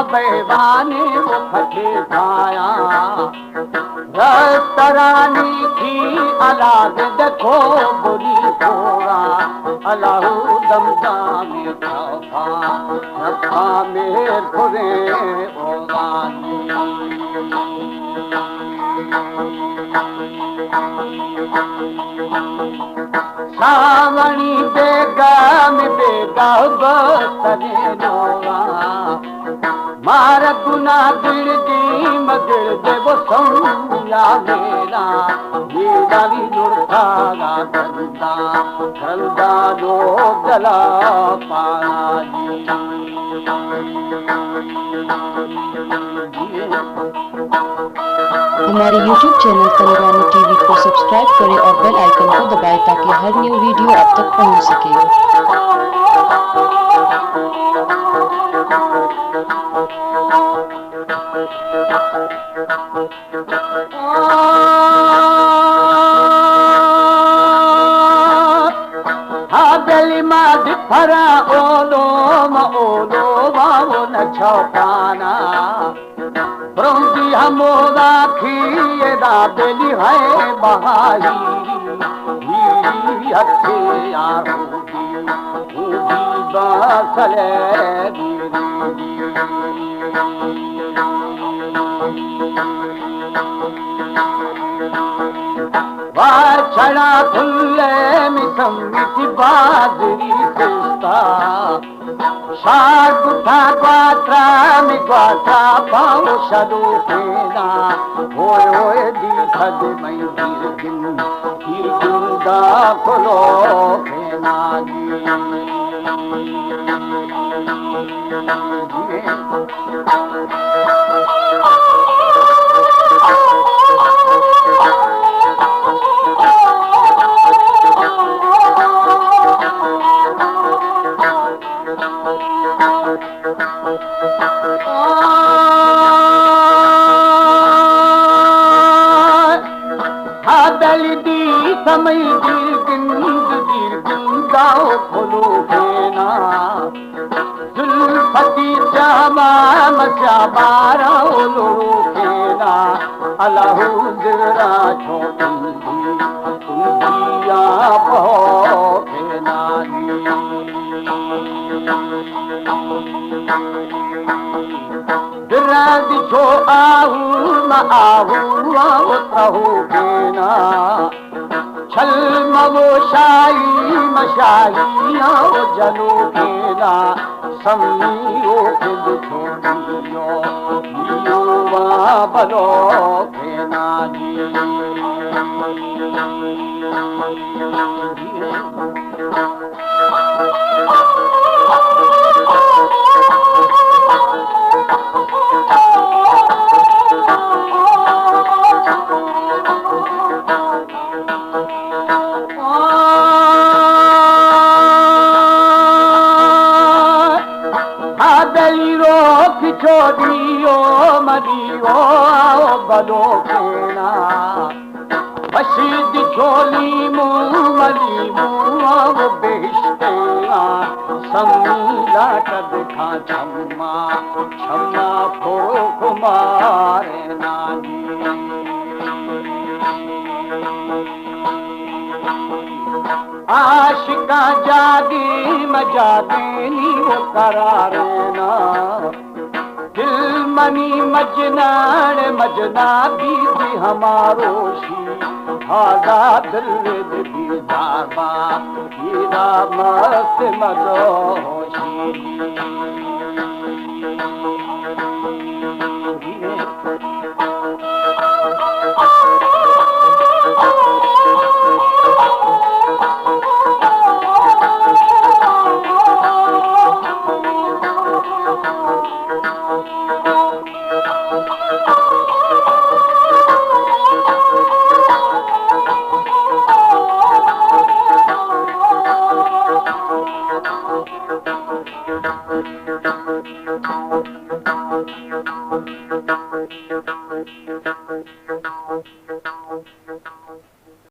बेवानी मुखी खाया रस्तरानी थी अलाद देखो बुरी थोड़ा अलाहू दमदा में था रखा मेर खुरे ओगानी सावणी बेगम बेगा बसने नोवा मार गुना दिल दी मगर दे वो संया मेरा ये डाली जुड़ता गा गंदा गंदा लो गला पाना हमारे YouTube चैनल कलरानी टीवी को सब्सक्राइब करें और बेल आइकन को दबाएं ताकि हर न्यू वीडियो आप तक पहुंच सके। बेली माद फरा ओलो वाओ न छपाना ब्रोंदी हमोदा खिए दा बेली है बहाई हथे आरूदी उदी बासले वाछड़ा खुले मिसम्मिति बाजरी कुस्ता शाग उठा ग्वात्रा में ग्वात्रा पाओ शदो फेना होए दी खद मई गिरदा खोलो फेना समय गाओ खोलो फेना जुल्फती जामा मचा बारा लो फेना अलाहू जरा छोटिया बहो फेना बिराद छो आहू न आहू आहू फेना छल मवो शाही मशाही आओ जलो केला समीओ फिद छोड़ियो लियो वा बलो फेना छोड़ियो मरियो आओ बलो फेना बशीद झोली मली आओ बेश्तेना समीला कद खा छम्मा छम्मा फो कुमारे नानी आशिका जागी मजागी नी वो करारे ना दिल मनी मजनान मजना बीती हमारो शी हादा दिल दीदार बा हीरा मस्त मदोशी